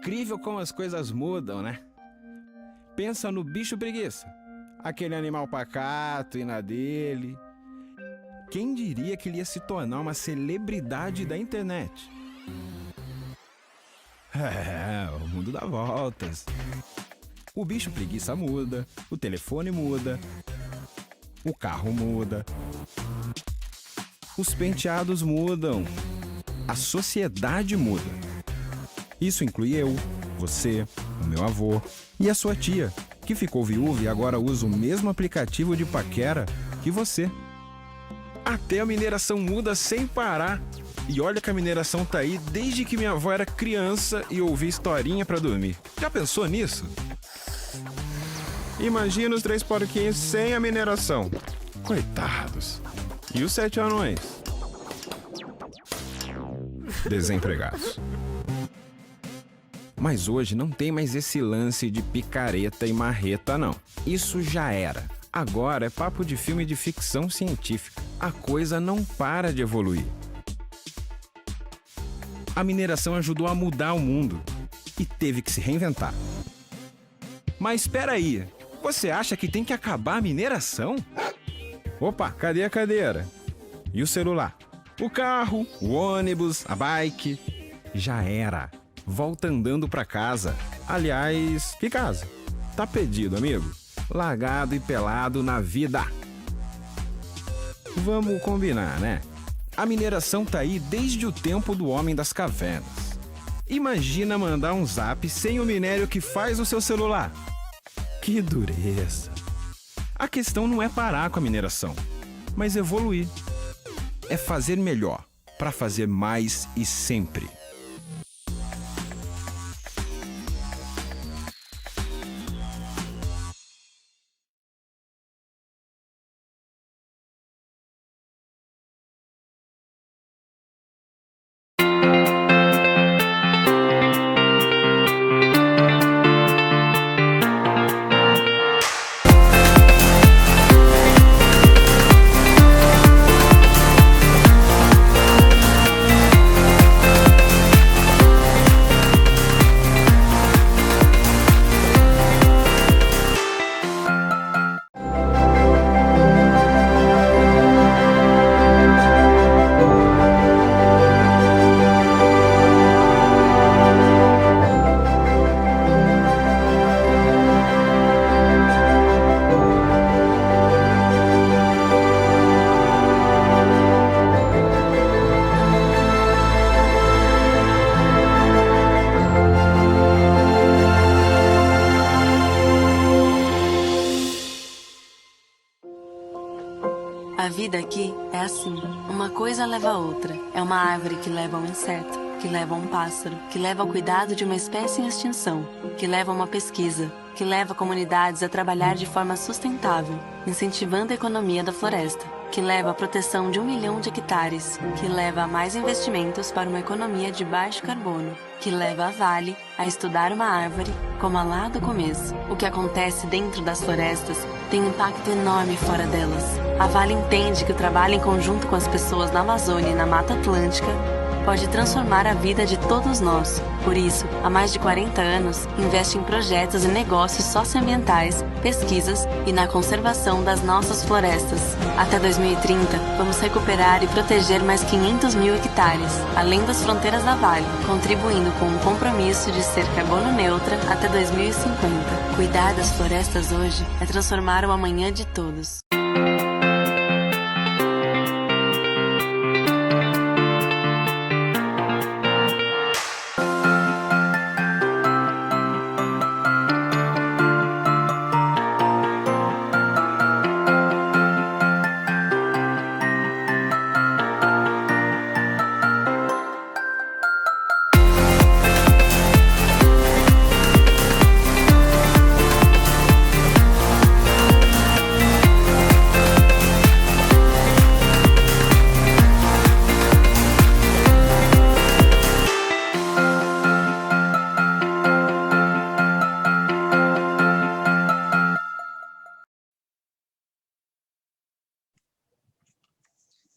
incrível como as coisas mudam, né? Pensa no bicho preguiça. Aquele animal pacato e na dele. Quem diria que ele ia se tornar uma celebridade da internet? O mundo dá voltas. O bicho preguiça muda, o telefone muda, o carro muda, os penteados mudam, a sociedade muda. Isso inclui eu, você, o meu avô e a sua tia, que ficou viúva e agora usa o mesmo aplicativo de paquera que você. Até a mineração muda sem parar. E olha que a mineração tá aí desde que minha avó era criança e ouvia historinha pra dormir. Já pensou nisso? Imagina os 3 porquinhos sem a mineração. Coitados. E os 7 anões? Desempregados. Mas hoje não tem mais esse lance de picareta e marreta, não. Isso já era. Agora é papo de filme de ficção científica. A coisa não para de evoluir. A mineração ajudou a mudar o mundo e teve que se reinventar. Mas espera aí, você acha que tem que acabar a mineração? Opa, cadê a cadeira? E o celular? O carro, o ônibus, a bike? Já era. Volta andando pra casa. Aliás, que casa? Tá perdido, amigo? Largado e pelado na vida. Vamos combinar, né? A mineração tá aí desde o tempo do homem das cavernas. Imagina mandar um zap sem o minério que faz o seu celular. Que dureza. A questão não é parar com a mineração, mas evoluir. É fazer melhor, para fazer mais e sempre. A vida aqui é assim, uma coisa leva a outra. É uma árvore que leva a um inseto, que leva a um pássaro, que leva ao cuidado de uma espécie em extinção, que leva a uma pesquisa, que leva comunidades a trabalhar de forma sustentável, incentivando a economia da floresta, que leva à proteção de 1 milhão de hectares, que leva a mais investimentos para uma economia de baixo carbono, que leva a Vale a estudar uma árvore como a lá do começo. O que acontece dentro das florestas tem impacto enorme fora delas. A Vale entende que o trabalho em conjunto com as pessoas na Amazônia e na Mata Atlântica pode transformar a vida de todos nós. Por isso, há mais de 40 anos, investe em projetos e negócios socioambientais, pesquisas e na conservação das nossas florestas. Até 2030, vamos recuperar e proteger mais 500 mil hectares, além das fronteiras da Vale, contribuindo com um compromisso de ser carbono neutra até 2050. Cuidar das florestas hoje é transformar o amanhã de todos.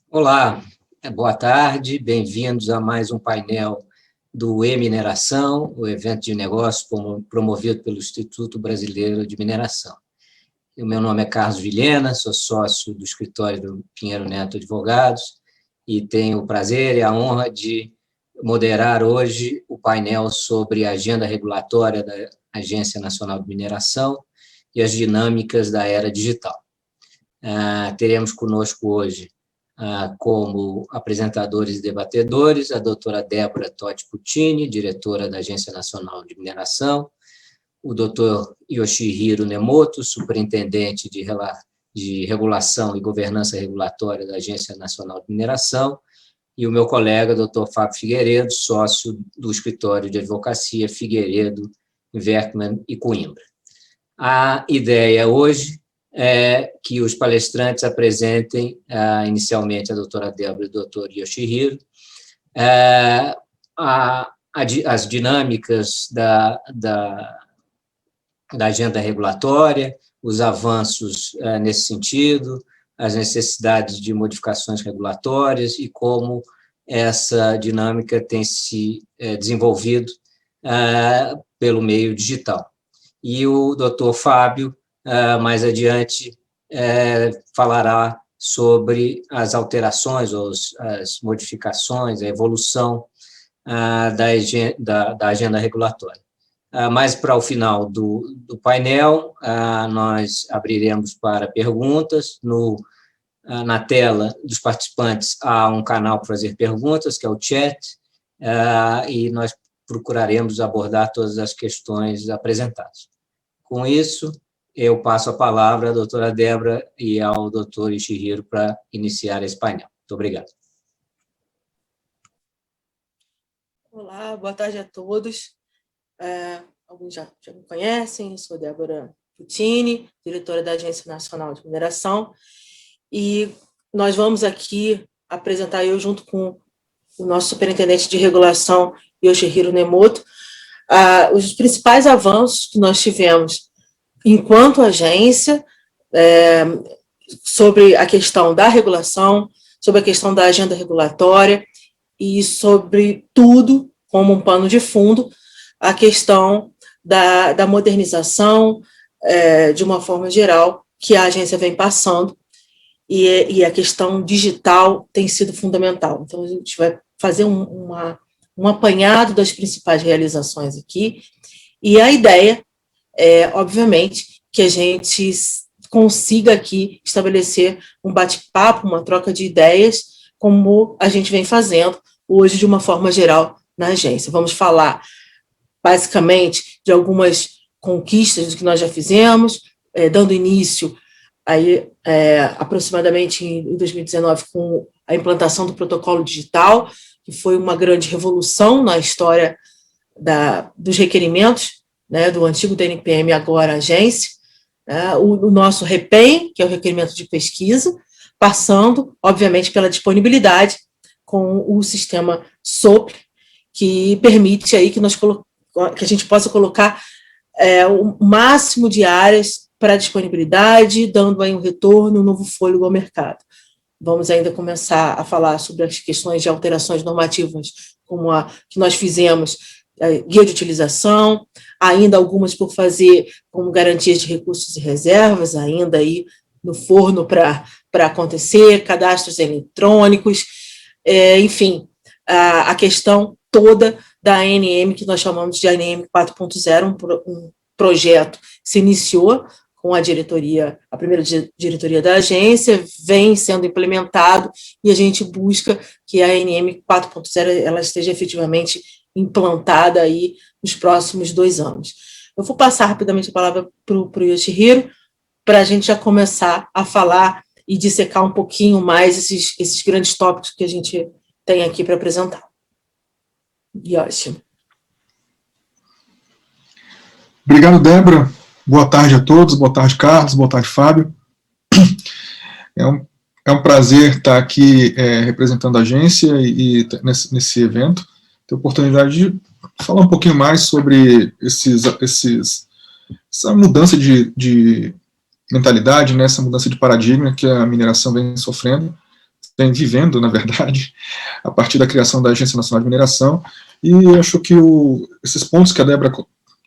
Olá, boa tarde, bem-vindos a mais um painel do E-Mineração, o evento de negócios promovido pelo Instituto Brasileiro de Mineração. O meu nome é Carlos Vilhena, sou sócio do escritório do Pinheiro Neto Advogados e tenho o prazer e a honra de moderar hoje o painel sobre a agenda regulatória da Agência Nacional de Mineração e as dinâmicas da era digital. Teremos conosco hoje, como apresentadores e debatedores, a doutora Débora Totti Puccini, diretora da Agência Nacional de Mineração, o doutor Yoshihiro Nemoto, superintendente de Regulação e Governança Regulatória da Agência Nacional de Mineração, e o meu colega, doutor Fábio Figueiredo, sócio do escritório de advocacia Figueiredo, Werkman e Coimbra. A ideia hoje é que os palestrantes apresentem, inicialmente, a doutora Débora e o doutor Yoshihiro, as dinâmicas da agenda regulatória, os avanços nesse sentido, as necessidades de modificações regulatórias e como essa dinâmica tem se desenvolvido pelo meio digital. E o doutor Fábio, mais adiante, falará sobre as alterações, ou as modificações, a evolução da agenda regulatória. Mas, para o final do painel, nós abriremos para perguntas. Na tela dos participantes há um canal para fazer perguntas, que é o chat, e nós procuraremos abordar todas as questões apresentadas. Com isso, eu passo a palavra à doutora Débora e ao doutor Yoshihiro para iniciar esse painel. Muito obrigado. Olá, boa tarde a todos. Alguns já me conhecem, eu sou Débora Puccini, diretora da Agência Nacional de Mineração, e nós vamos aqui apresentar, eu junto com o nosso superintendente de regulação, Yoshihiro Nemoto, os principais avanços que nós tivemos enquanto agência sobre a questão da regulação, sobre a questão da agenda regulatória e sobre tudo, como um pano de fundo, a questão da modernização, de uma forma geral, que a agência vem passando, e a questão digital tem sido fundamental. Então, a gente vai fazer um apanhado das principais realizações aqui, e a ideia é, obviamente, que a gente consiga aqui estabelecer um bate-papo, uma troca de ideias, como a gente vem fazendo hoje de uma forma geral na agência. Vamos falar, basicamente, de algumas conquistas do que nós já fizemos, dando início, aí, aproximadamente em 2019, com a implantação do protocolo digital, que foi uma grande revolução na história dos requerimentos, né, do antigo DNPM, agora agência, o nosso REPEM, que é o requerimento de pesquisa, passando, obviamente, pela disponibilidade com o sistema SOP, que permite aí que a gente possa colocar o máximo de áreas para disponibilidade, dando aí um retorno, um novo fôlego ao mercado. Vamos ainda começar a falar sobre as questões de alterações normativas, como a que nós fizemos, guia de utilização, ainda algumas por fazer como garantias de recursos e reservas, ainda aí no forno para acontecer, cadastros eletrônicos, enfim, a questão toda da ANM, que nós chamamos de ANM 4.0, um projeto que se iniciou com a primeira diretoria da agência, vem sendo implementado, e a gente busca que a ANM 4.0 ela esteja efetivamente implantada aí nos próximos 2 anos. Eu vou passar rapidamente a palavra para o Yoshihiro, para a gente já começar a falar e dissecar um pouquinho mais esses grandes tópicos que a gente tem aqui para apresentar. Yoshi. Obrigado, Débora. Boa tarde a todos, boa tarde, Carlos, boa tarde, Fábio. É um prazer estar aqui representando a agência e nesse evento, ter a oportunidade de falar um pouquinho mais sobre essa mudança de mentalidade, né, essa mudança de paradigma que a mineração vem sofrendo, vem vivendo, na verdade, a partir da criação da Agência Nacional de Mineração, E acho que esses pontos que a Débora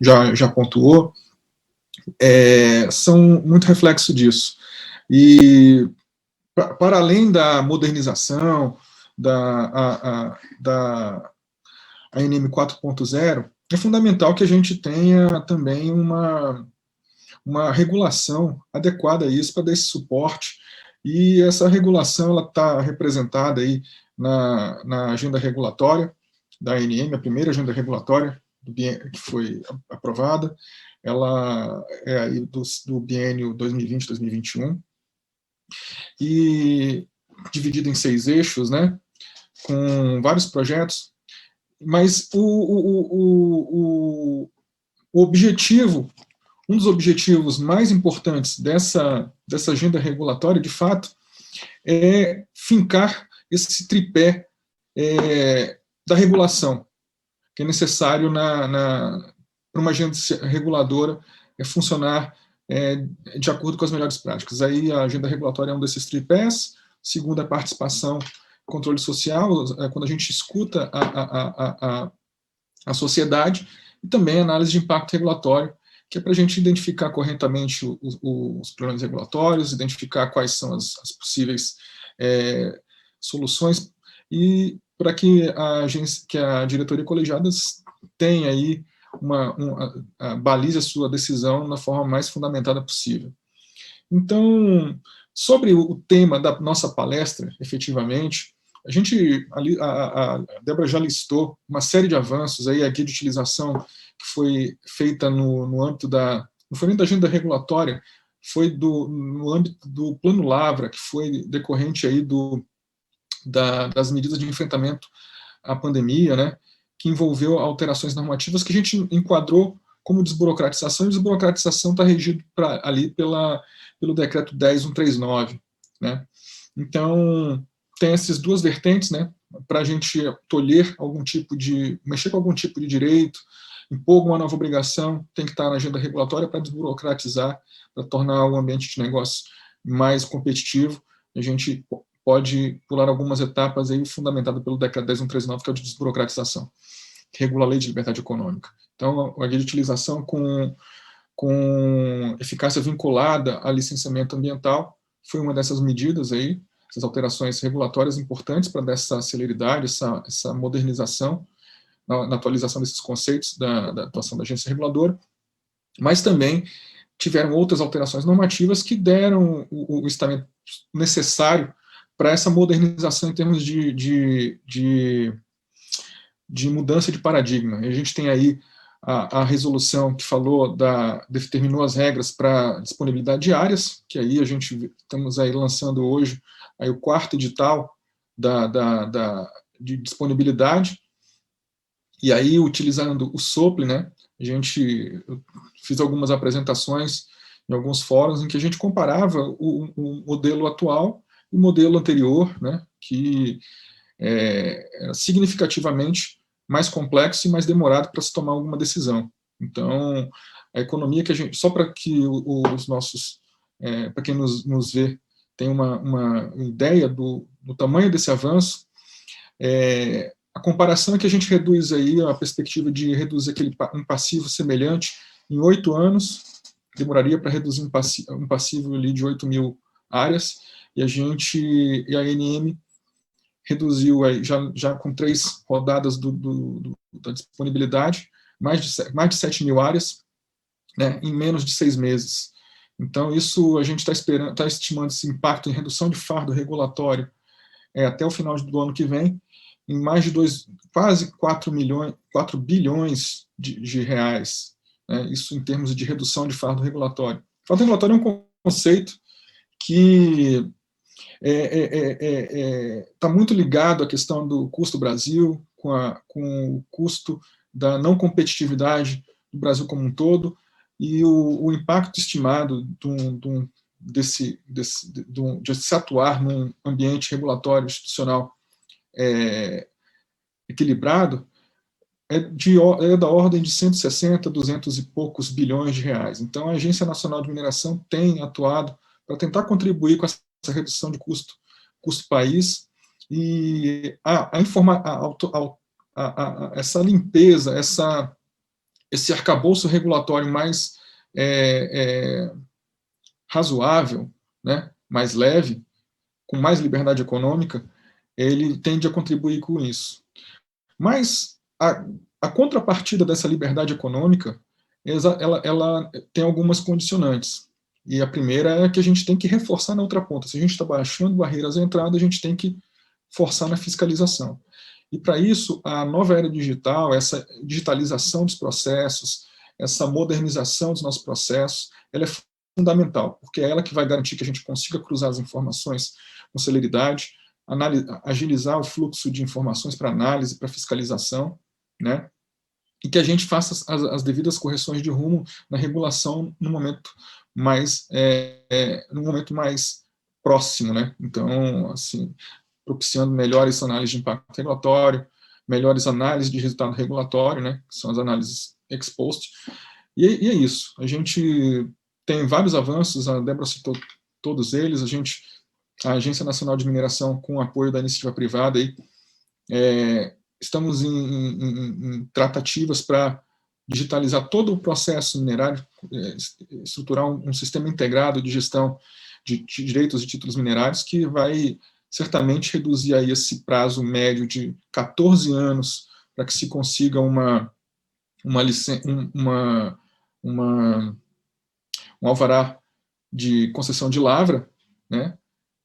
já pontuou são muito reflexo disso. E, para além da modernização, da ANM 4.0, é fundamental que a gente tenha também uma regulação adequada a isso, para dar esse suporte, e essa regulação está representada aí na agenda regulatória da ANM, a primeira agenda regulatória que foi aprovada. Ela é aí do biênio 2020-2021, e dividida em 6 eixos, né, com vários projetos, mas o objetivo, um dos objetivos mais importantes dessa agenda regulatória, de fato, é fincar esse tripé da regulação, que é necessário para uma agência reguladora funcionar de acordo com as melhores práticas. Aí a agenda regulatória é um desses tripés. Segundo, a participação, controle social, quando a gente escuta a sociedade, e também a análise de impacto regulatório, que é para a gente identificar corretamente os problemas regulatórios, identificar quais são as possíveis soluções, e para que a diretoria colegiada tenha aí balize a sua decisão na forma mais fundamentada possível. Então, sobre o tema da nossa palestra, efetivamente, a Débora já listou uma série de avanços, aí a guia de utilização que foi feita no âmbito não foi nem da agenda regulatória, foi no âmbito do Plano Lavra, que foi decorrente aí das medidas de enfrentamento à pandemia, né, que envolveu alterações normativas que a gente enquadrou como desburocratização, e desburocratização está regido ali pelo decreto 10.139, né. Então, tem essas duas vertentes, né, para a gente tolher mexer com algum tipo de direito, impor uma nova obrigação, tem que estar na agenda regulatória para desburocratizar, para tornar o ambiente de negócio mais competitivo. A gente pode pular algumas etapas aí, fundamentado pelo decreto 10.139, que é o de desburocratização, que regula a lei de liberdade econômica. Então, a guia de utilização com eficácia vinculada a licenciamento ambiental foi uma dessas medidas aí, essas alterações regulatórias importantes para dar essa celeridade, essa modernização, na atualização desses conceitos da atuação da agência reguladora, mas também tiveram outras alterações normativas que deram o estamento necessário para essa modernização em termos de mudança de paradigma. E a gente tem aí a resolução que determinou as regras para disponibilidade de áreas, que aí estamos aí lançando hoje aí o 4º edital de disponibilidade, e aí utilizando o SOPLE, né, eu fiz algumas apresentações em alguns fóruns em que a gente comparava o modelo atual e o modelo anterior, né, que era significativamente mais complexo e mais demorado para se tomar alguma decisão. Então, a economia que só para que os nossos, para quem nos vê, tenha uma ideia do tamanho desse avanço, a comparação é que a gente reduz aí a perspectiva de reduzir um passivo semelhante em 8 anos, demoraria para reduzir um passivo ali de 8.000 áreas, e a ANM reduziu aí, já com 3 rodadas da disponibilidade, mais de 7.000 áreas, né, em menos de 6 meses. Então, isso a gente está estimando esse impacto em redução de fardo regulatório até o final do ano que vem, em mais de quase 4 bilhões de reais, né, isso em termos de redução de fardo regulatório. Fardo regulatório é um conceito que está muito ligado à questão do custo Brasil, com o custo da não competitividade do Brasil como um todo, e o impacto estimado de se atuar num ambiente regulatório institucional equilibrado é da ordem de 160, 200 e poucos bilhões de reais. Então, a Agência Nacional de Mineração tem atuado para tentar contribuir com essa redução de custo país, e a essa limpeza, esse arcabouço regulatório mais razoável, né, mais leve, com mais liberdade econômica, ele tende a contribuir com isso. Mas a contrapartida dessa liberdade econômica, ela tem algumas condicionantes. E a primeira é que a gente tem que reforçar na outra ponta. Se a gente está baixando barreiras à entrada, a gente tem que forçar na fiscalização. E para isso, a nova era digital, essa digitalização dos processos, essa modernização dos nossos processos, ela é fundamental, porque é ela que vai garantir que a gente consiga cruzar as informações com celeridade, agilizar o fluxo de informações para análise, para fiscalização, né? E que a gente faça as devidas correções de rumo na regulação no momento mais próximo, né? Então, assim, propiciando melhores análises de impacto regulatório, melhores análises de resultado regulatório, né? Que são as análises ex post. E é isso. A gente tem vários avanços, a Débora citou todos eles, a Agência Nacional de Mineração, com o apoio da iniciativa privada, estamos em tratativas para digitalizar todo o processo minerário, estruturar um sistema integrado de gestão de direitos e títulos minerários, que vai certamente reduzir aí esse prazo médio de 14 anos para que se consiga um alvará de concessão de lavra, né,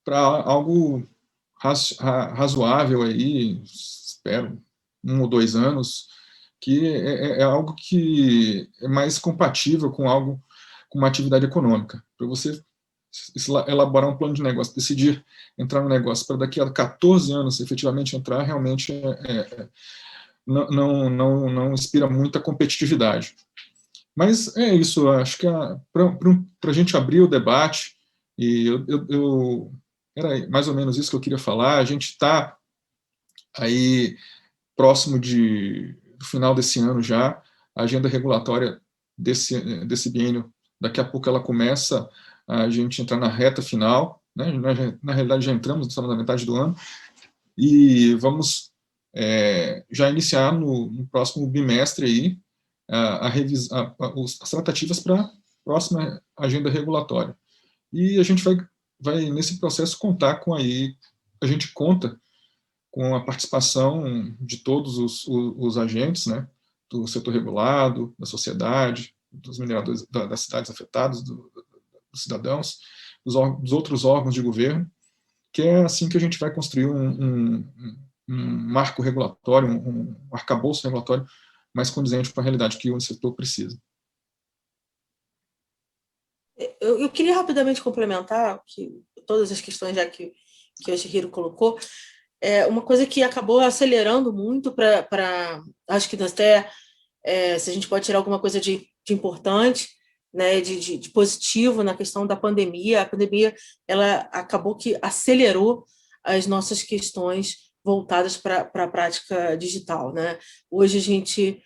para algo razoável aí, espero, 1 ou 2 anos, que é algo que é mais compatível com uma atividade econômica. Para você elaborar um plano de negócio, decidir entrar no negócio para daqui a 14 anos efetivamente entrar, realmente não inspira muita competitividade. Mas é isso, acho que para a gente abrir o debate, e era mais ou menos isso que eu queria falar, a gente está aí próximo do final desse ano já, a agenda regulatória desse biênio, daqui a pouco ela começa a gente entrar na reta final, né? Na realidade já entramos, estamos na metade do ano, e vamos já iniciar no próximo bimestre aí, as tratativas para a próxima agenda regulatória. E a gente vai nesse processo a gente conta com a participação de todos os agentes, né, do setor regulado, da sociedade, dos mineradores, das cidades afetadas, dos cidadãos, dos outros órgãos de governo, que é assim que a gente vai construir um marco regulatório, um arcabouço regulatório mais condizente com a realidade que o setor precisa. Eu queria rapidamente complementar todas as questões já que o Yoshihiro colocou. Uma coisa que acabou acelerando muito acho que até se a gente pode tirar alguma coisa de importante, né, de positivo na questão da pandemia. A pandemia ela acabou que acelerou as nossas questões voltadas para a prática digital, né? Hoje a gente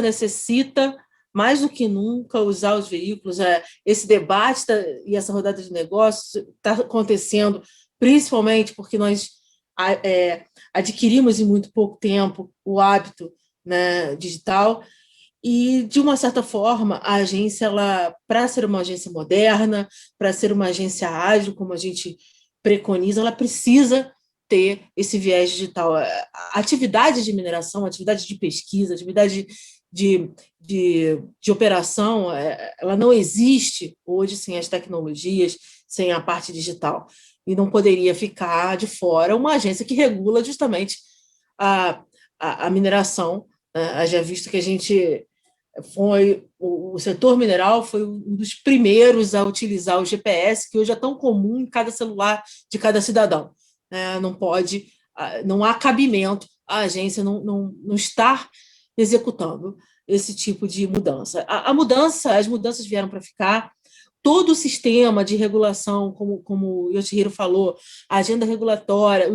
necessita mais do que nunca usar os veículos. Esse debate e essa rodada de negócios está acontecendo principalmente porque nós adquirimos em muito pouco tempo o hábito, né, digital. E, de uma certa forma, a agência, para ser uma agência moderna, para ser uma agência ágil, como a gente preconiza, ela precisa ter esse viés digital. A atividade de mineração, a atividade de pesquisa, a atividade de operação, ela não existe hoje sem as tecnologias, sem a parte digital. E não poderia ficar de fora uma agência que regula justamente a mineração. Haja visto que o setor mineral foi um dos primeiros a utilizar o GPS, que hoje é tão comum em cada celular de cada cidadão. Não há cabimento a agência não estar executando esse tipo de mudança. As mudanças vieram para ficar. Todo o sistema de regulação, como o Yoshihiro falou, a agenda regulatória,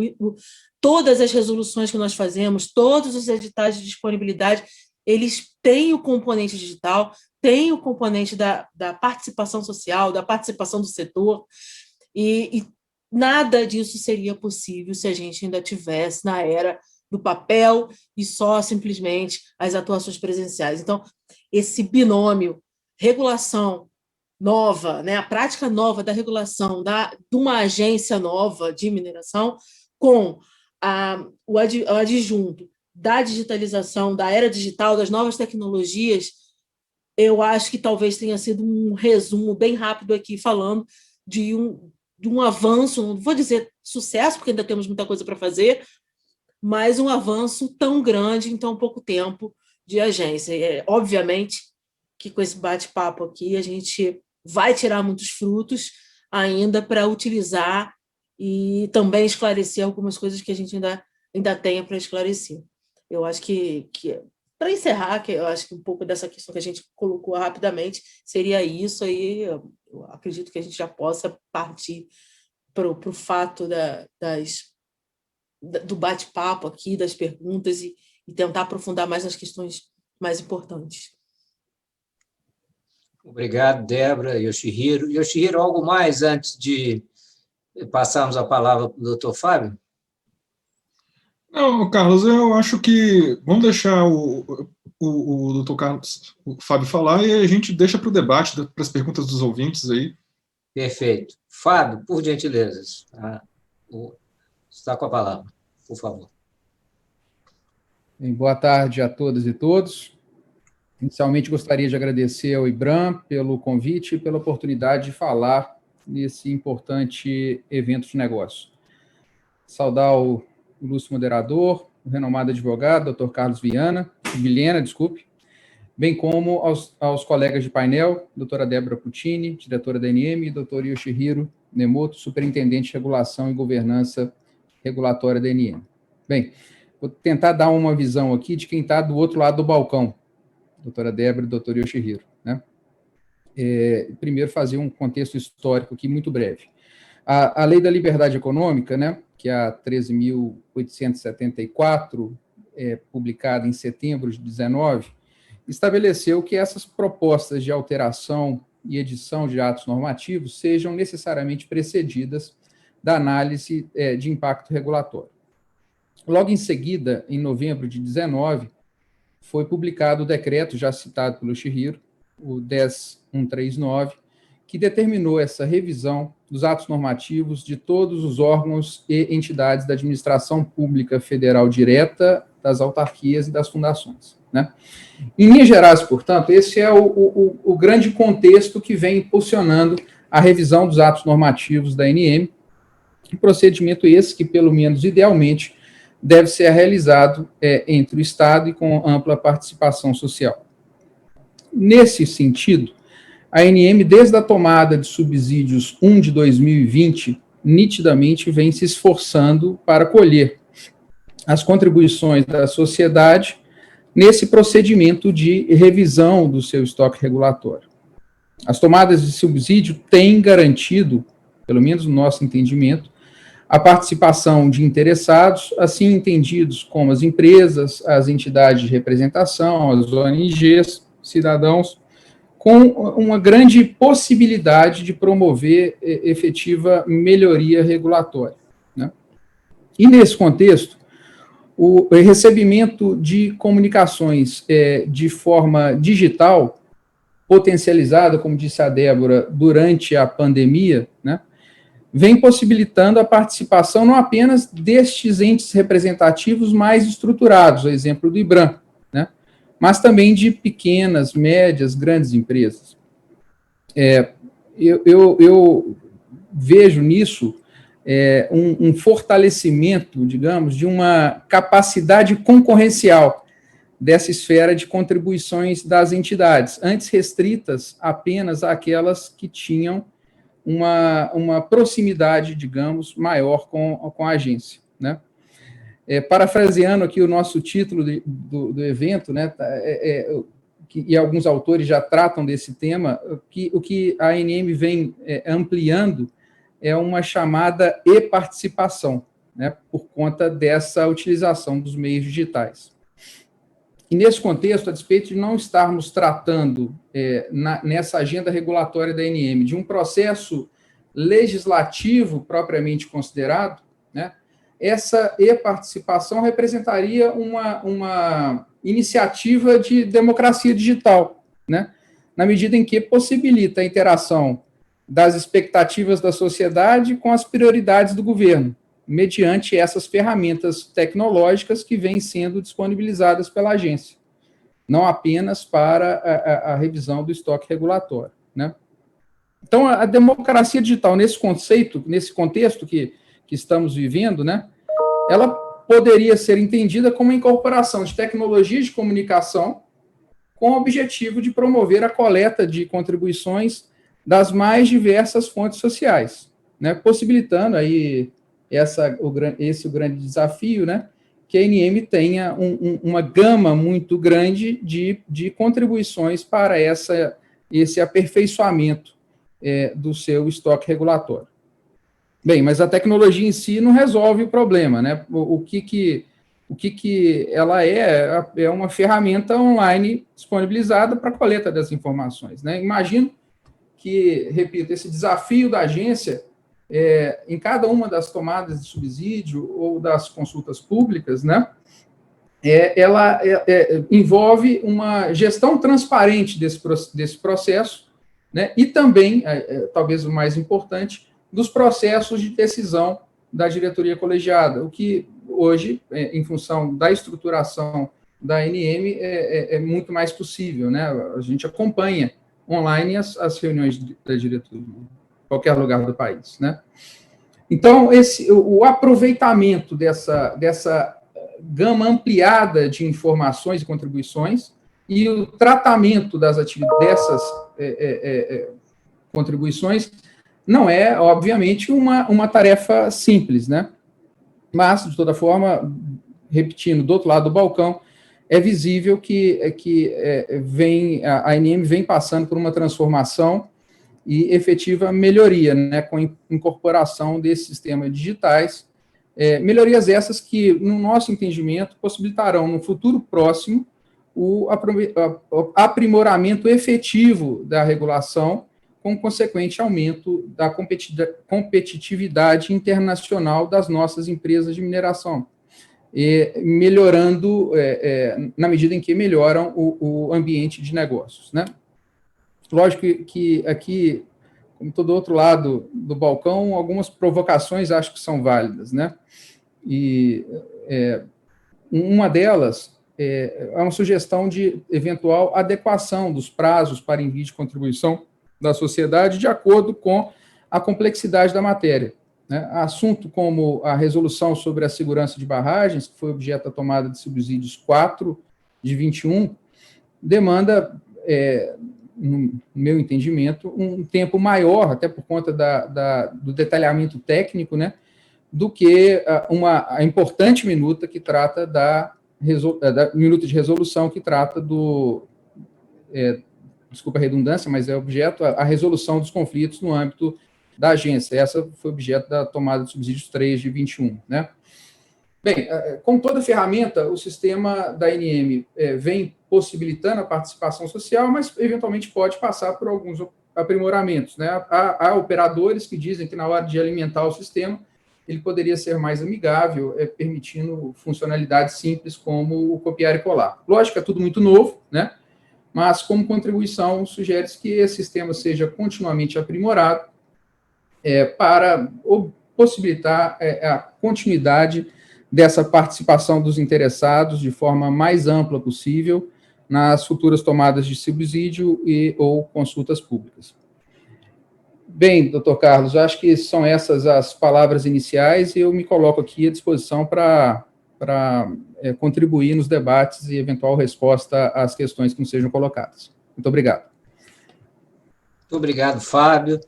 todas as resoluções que nós fazemos, todos os editais de disponibilidade, eles têm o componente digital, têm o componente da participação social, da participação do setor, e nada disso seria possível se a gente ainda estivesse na era do papel e só simplesmente as atuações presenciais. Então, esse binômio, regulação nova, né, a prática nova da regulação de uma agência nova de mineração com o adjunto da digitalização, da era digital, das novas tecnologias, eu acho que talvez tenha sido um resumo bem rápido aqui, falando de um avanço, não vou dizer sucesso, porque ainda temos muita coisa para fazer, mas um avanço tão grande em tão pouco tempo de agência. Obviamente que com esse bate-papo aqui a gente vai tirar muitos frutos ainda para utilizar e também esclarecer algumas coisas que a gente ainda tenha para esclarecer. Eu acho que para encerrar, que eu acho que um pouco dessa questão que a gente colocou rapidamente seria isso aí. Eu acredito que a gente já possa partir para o fato do bate-papo aqui, das perguntas e tentar aprofundar mais nas questões mais importantes. Obrigado, Débora, Yoshihiro. Yoshihiro, algo mais antes de passarmos a palavra para o doutor Fábio? Não, Carlos, eu acho que vamos deixar o doutor Carlos, o Fábio falar, e a gente deixa para o debate, para as perguntas dos ouvintes aí. Perfeito. Fábio, por gentileza, está com a palavra, por favor. Bem, boa tarde a todas e todos. Inicialmente, gostaria de agradecer ao IBRAM pelo convite e pela oportunidade de falar nesse importante evento de negócio. Saudar o ilustre moderador, o renomado advogado, Dr. Carlos Vilhena, bem como aos colegas de painel, doutora Débora Puccini, diretora da ANM, e doutor Yoshihiro Nemoto, superintendente de regulação e governança regulatória da ANM. Bem, vou tentar dar uma visão aqui de quem está do outro lado do balcão, doutora Débora e doutor Yoshihiro, né? Primeiro, fazer um contexto histórico aqui muito breve. A Lei da Liberdade Econômica, né, que é a 13.874, publicada em setembro de 19, estabeleceu que essas propostas de alteração e edição de atos normativos sejam necessariamente precedidas da análise de impacto regulatório. Logo em seguida, em novembro de 19, foi publicado o decreto, já citado pelo Yoshihiro, o 10.139, que determinou essa revisão dos atos normativos de todos os órgãos e entidades da administração pública federal direta, das autarquias e das fundações, né? Em linhas gerais, portanto, esse é o grande contexto que vem impulsionando a revisão dos atos normativos da ANM, e procedimento esse que, pelo menos idealmente, deve ser realizado entre o Estado e com ampla participação social. Nesse sentido, a ANM, desde a tomada de subsídios 1 de 2020, nitidamente vem se esforçando para colher as contribuições da sociedade nesse procedimento de revisão do seu estoque regulatório. As tomadas de subsídio têm garantido, pelo menos no nosso entendimento, a participação de interessados, assim entendidos como as empresas, as entidades de representação, as ONGs, cidadãos, com uma grande possibilidade de promover efetiva melhoria regulatória, né? E, nesse contexto, o recebimento de comunicações de forma digital, potencializada, como disse a Débora, durante a pandemia, né, vem possibilitando a participação não apenas destes entes representativos mais estruturados, a exemplo do IBRAM, né, mas também de pequenas, médias, grandes empresas. Eu vejo nisso um fortalecimento, digamos, de uma capacidade concorrencial dessa esfera de contribuições das entidades, antes restritas apenas àquelas que tinham uma proximidade, digamos, maior com a agência, né? Parafraseando aqui o nosso título do evento, né, e alguns autores já tratam desse tema, o que a ANM vem ampliando é uma chamada e-participação, né, por conta dessa utilização dos meios digitais. E, nesse contexto, a despeito de não estarmos tratando, nessa agenda regulatória da ANM, de um processo legislativo propriamente considerado, né, essa e-participação representaria uma iniciativa de democracia digital, né? Na medida em que possibilita a interação das expectativas da sociedade com as prioridades do governo, mediante essas ferramentas tecnológicas que vêm sendo disponibilizadas pela agência, não apenas para a revisão do estoque regulatório, né? Então, a democracia digital, nesse conceito, nesse contexto que estamos vivendo, né, ela poderia ser entendida como a incorporação de tecnologias de comunicação com o objetivo de promover a coleta de contribuições das mais diversas fontes sociais, né, possibilitando aí esse o grande desafio, né, que a ANM tenha uma gama muito grande de contribuições para esse aperfeiçoamento do seu estoque regulatório. Bem, mas a tecnologia em si não resolve o problema, né? O que ela é uma ferramenta online disponibilizada para a coleta das informações, né? Imagino que, repito, esse desafio da agência, em cada uma das tomadas de subsídio ou das consultas públicas, né? Ela envolve uma gestão transparente desse processo, né? E também, talvez o mais importante, dos processos de decisão da diretoria colegiada, o que hoje, em função da estruturação da ANM, é muito mais possível, né? A gente acompanha online as reuniões da diretoria, em qualquer lugar do país, né? Então, o aproveitamento dessa gama ampliada de informações e contribuições e o tratamento dessas contribuições não é, obviamente, uma tarefa simples, né? Mas, de toda forma, repetindo, do outro lado do balcão, é visível que a ANM vem passando por uma transformação e efetiva melhoria, né, com a incorporação desses sistemas digitais, melhorias essas que, no nosso entendimento, possibilitarão, no futuro próximo, o aprimoramento efetivo da regulação, com consequente aumento da competitividade internacional das nossas empresas de mineração, melhorando na medida em que melhoram o ambiente de negócios, né? Lógico que aqui, como todo outro lado do balcão, algumas provocações acho que são válidas, né? E uma delas é uma sugestão de eventual adequação dos prazos para envio de contribuição da sociedade de acordo com a complexidade da matéria, né? Assunto como a resolução sobre a segurança de barragens, que foi objeto da tomada de subsídios 4 de 21, demanda, no meu entendimento, um tempo maior, até por conta do detalhamento técnico, né, do que a importante minuta que trata da minuta de resolução que trata desculpa a redundância, mas é objeto a resolução dos conflitos no âmbito da agência. Essa foi objeto da tomada de subsídios 3 de 21, né? Bem, com toda ferramenta, o sistema da ANM vem possibilitando a participação social, mas eventualmente pode passar por alguns aprimoramentos, né? Há operadores que dizem que na hora de alimentar o sistema, ele poderia ser mais amigável, permitindo funcionalidades simples como o copiar e colar. Lógico, é tudo muito novo, né? Mas, como contribuição, sugere-se que esse sistema seja continuamente aprimorado para possibilitar a continuidade dessa participação dos interessados de forma mais ampla possível nas futuras tomadas de subsídio ou consultas públicas. Bem, doutor Carlos, acho que são essas as palavras iniciais e eu me coloco aqui à disposição para contribuir nos debates e eventual resposta às questões que nos sejam colocadas. Muito obrigado. Muito obrigado, Fábio.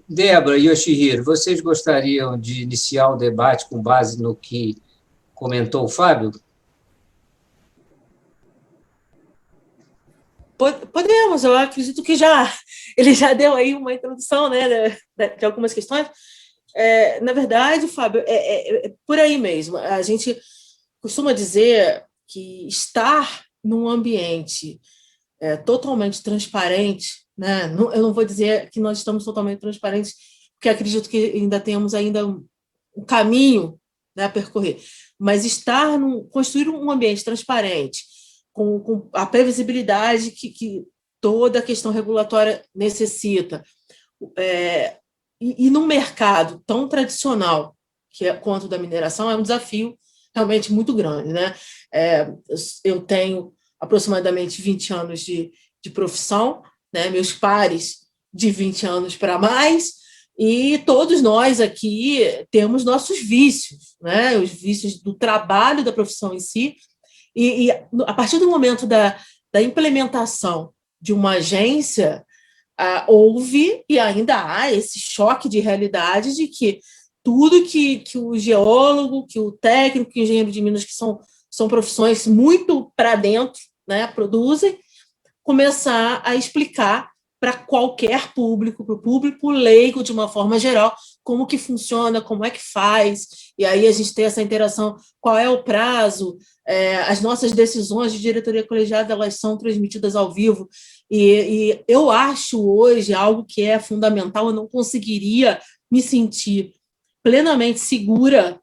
Débora e Yoshihiro, vocês gostariam de iniciar o debate com base no que comentou o Fábio? Podemos, eu acredito que ele já deu aí uma introdução, né, de algumas questões. Na verdade, Fábio, é por aí mesmo. A gente costuma dizer que estar num ambiente totalmente transparente, né? Eu não vou dizer que nós estamos totalmente transparentes, porque acredito que ainda temos um caminho, né, a percorrer, mas construir um ambiente transparente, com a previsibilidade que toda a questão regulatória necessita, e num mercado tão tradicional quanto o da mineração, é um desafio realmente muito grande, né? Eu tenho aproximadamente 20 anos de profissão, né? Meus pares de 20 anos para mais, e todos nós aqui temos nossos vícios, né? Os vícios do trabalho, da profissão em si, e a partir do momento da implementação de uma agência, houve e ainda há esse choque de realidade de que tudo que o geólogo, que o técnico, que o engenheiro de minas, que são profissões muito para dentro, né, produzem, começar a explicar para qualquer público, para o público leigo de uma forma geral, como que funciona, como é que faz, e aí a gente tem essa interação, qual é o prazo, as nossas decisões de diretoria colegiada, elas são transmitidas ao vivo, e eu acho hoje algo que é fundamental, eu não conseguiria me sentir plenamente segura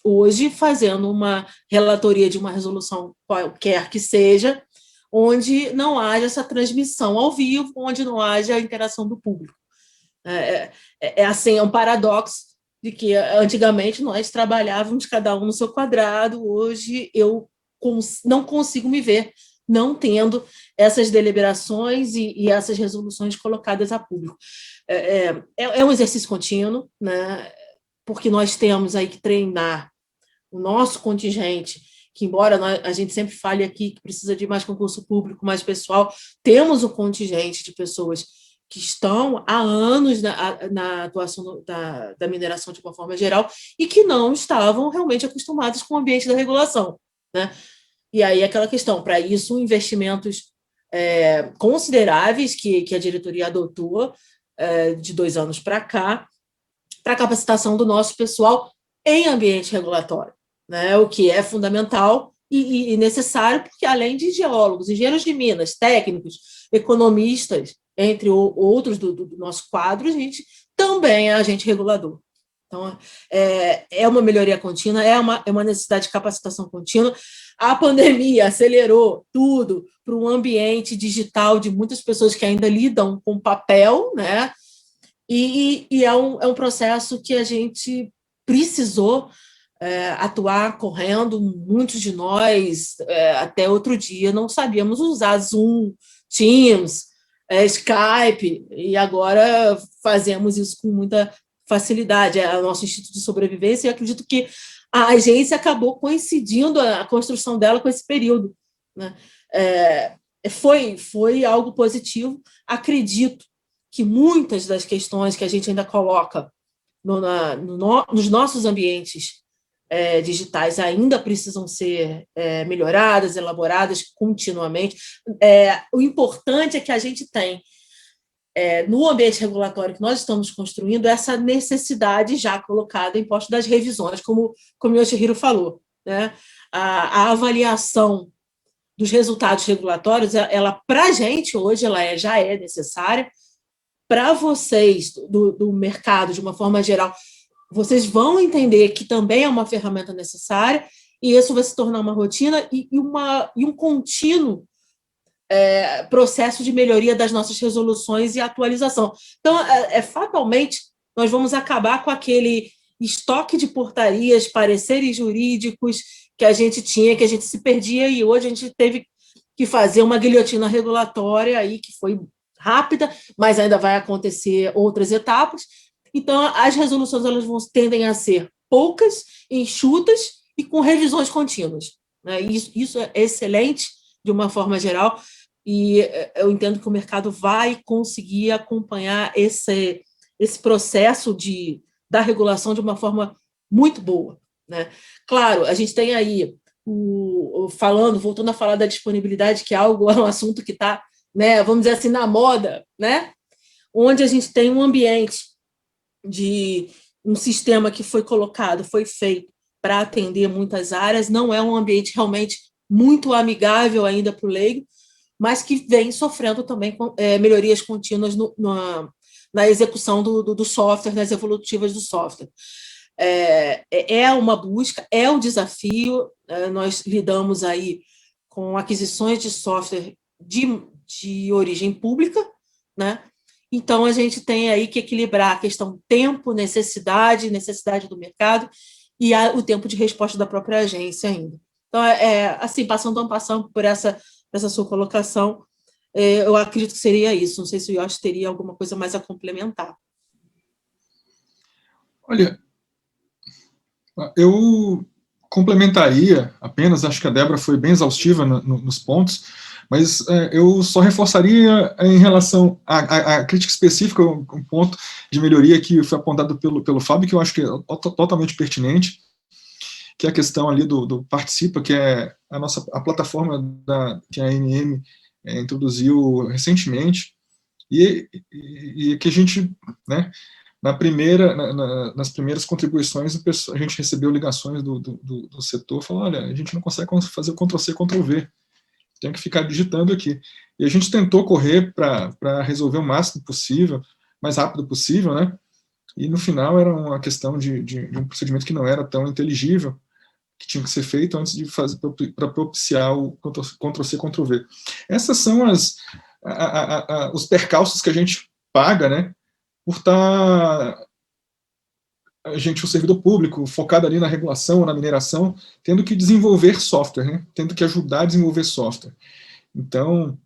hoje fazendo uma relatoria de uma resolução qualquer que seja, onde não haja essa transmissão ao vivo, onde não haja a interação do público. Assim, é um paradoxo de que antigamente nós trabalhávamos cada um no seu quadrado, hoje eu não consigo me ver não tendo essas deliberações e essas resoluções colocadas a público. É um exercício contínuo, né? Porque nós temos aí que treinar o nosso contingente, que embora a gente sempre fale aqui que precisa de mais concurso público, mais pessoal, temos um contingente de pessoas que estão há anos na atuação da mineração de uma forma geral e que não estavam realmente acostumados com o ambiente da regulação, né? E aí aquela questão, para isso, investimentos consideráveis que a diretoria adotou de 2 anos para cá, para a capacitação do nosso pessoal em ambiente regulatório, né? O que é fundamental e necessário, porque além de geólogos, engenheiros de minas, técnicos, economistas, entre outros do nosso quadro, a gente também é agente regulador. Então, é uma melhoria contínua, é uma necessidade de capacitação contínua. A pandemia acelerou tudo para um ambiente digital de muitas pessoas que ainda lidam com papel, né? E é um processo que a gente precisou atuar correndo. Muitos de nós, até outro dia, não sabíamos usar Zoom, Teams, Skype, e agora fazemos isso com muita facilidade. É o nosso Instituto de Sobrevivência, e acredito que a agência acabou coincidindo a construção dela com esse período, né? Foi algo positivo. Acredito que muitas das questões que a gente ainda coloca nos nossos ambientes digitais ainda precisam ser melhoradas, elaboradas continuamente. O importante é que a gente tem, no ambiente regulatório que nós estamos construindo, essa necessidade já colocada em posto das revisões, como o Yoshihiro falou, né? A avaliação dos resultados regulatórios, ela para a gente hoje já é necessária. Para vocês do mercado, de uma forma geral, vocês vão entender que também é uma ferramenta necessária, e isso vai se tornar uma rotina e um contínuo processo de melhoria das nossas resoluções e atualização. Então, fatalmente, nós vamos acabar com aquele estoque de portarias, pareceres jurídicos que a gente tinha, que a gente se perdia, e hoje a gente teve que fazer uma guilhotina regulatória aí, que foi rápida, mas ainda vai acontecer outras etapas. Então, as resoluções tendem a ser poucas, enxutas e com revisões contínuas, né? Isso é excelente, de uma forma geral, e eu entendo que o mercado vai conseguir acompanhar esse processo da regulação de uma forma muito boa, né? Claro, a gente tem aí, voltando a falar da disponibilidade, que é um assunto que está, né, vamos dizer assim, na moda, né? Onde a gente tem um ambiente de um sistema que foi feito para atender muitas áreas, não é um ambiente realmente muito amigável ainda para o leigo, mas que vem sofrendo também com melhorias contínuas na execução do software, nas evolutivas do software. é uma busca, é um desafio. Nós lidamos aí com aquisições de software de origem pública, né? Então, a gente tem aí que equilibrar a questão tempo, necessidade do mercado e o tempo de resposta da própria agência ainda. Então, assim, passando por essa sua colocação, eu acredito que seria isso. Não sei se o Yoshi teria alguma coisa mais a complementar. Olha, eu complementaria apenas, acho que a Débora foi bem exaustiva nos pontos, mas eu só reforçaria em relação à crítica específica, um ponto de melhoria que foi apontado pelo Fábio, que eu acho que é totalmente pertinente, que é a questão ali do Participa, que é a plataforma que a ANM introduziu recentemente, e que a gente, né, nas primeiras contribuições, a gente recebeu ligações do setor, falando, olha, a gente não consegue fazer o Ctrl+C, Ctrl+V, tem que ficar digitando aqui. E a gente tentou correr para resolver o máximo possível, mais rápido possível, né? E no final era uma questão de um procedimento que não era tão inteligível, que tinha que ser feito antes de fazer, para propiciar o Ctrl+C, Ctrl+V. Essas são os percalços que a gente paga, né? Por estar o servidor público, focado ali na regulação, na mineração, tendo que desenvolver software, né? Tendo que ajudar a desenvolver software. Então,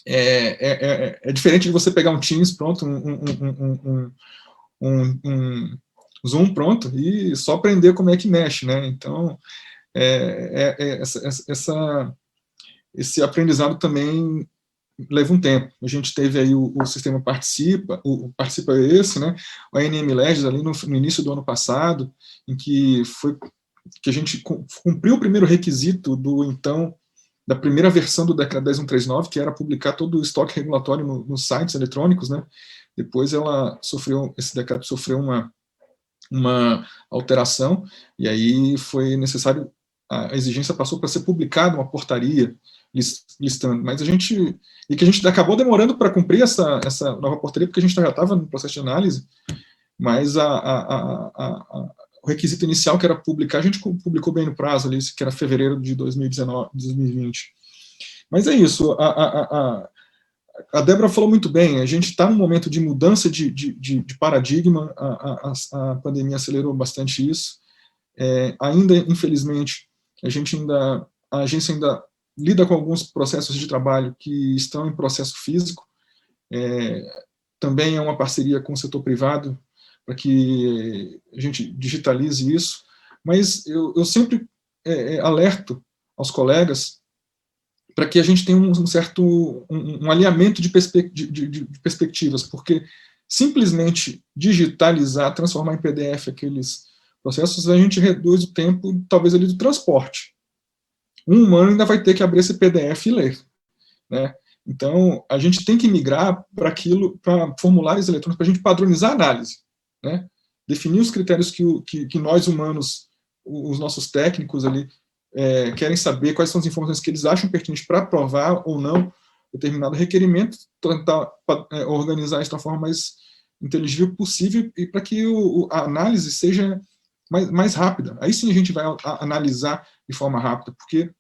é diferente de você pegar um Teams pronto, um Zoom pronto, e só aprender como é que mexe, né? Então, esse aprendizado também leva um tempo. A gente teve aí o sistema Participa, o Participa esse, né? O ANM Legis ali no início do ano passado, em que a gente cumpriu o primeiro requisito da primeira versão do Decreto 10139, que era publicar todo o estoque regulatório nos sites eletrônicos, né? Depois esse decreto sofreu uma alteração, e aí foi necessário, a exigência passou para ser publicada uma portaria listando, mas que a gente acabou demorando para cumprir essa nova portaria, porque a gente já estava no processo de análise, mas o requisito inicial, que era publicar, a gente publicou bem no prazo ali, que era fevereiro de 2020. Mas é isso, a Débora falou muito bem, a gente está num momento de mudança de paradigma, a pandemia acelerou bastante isso, ainda, infelizmente, a agência ainda lida com alguns processos de trabalho que estão em processo físico, também é uma parceria com o setor privado, para que a gente digitalize isso, mas eu sempre alerto aos colegas para que a gente tenha um certo alinhamento de perspectivas, porque simplesmente digitalizar, transformar em PDF aqueles processos, a gente reduz o tempo, talvez, ali do transporte. Um humano ainda vai ter que abrir esse PDF e ler, né? Então, a gente tem que migrar para formulários eletrônicos, para a gente padronizar a análise, né? Definir os critérios que nós humanos, os nossos técnicos ali, querem saber, quais são as informações que eles acham pertinentes para aprovar ou não determinado requerimento, tentar organizar isso da forma mais inteligível possível, e para que a análise seja mais rápida. Aí sim a gente vai analisar de forma rápida, porque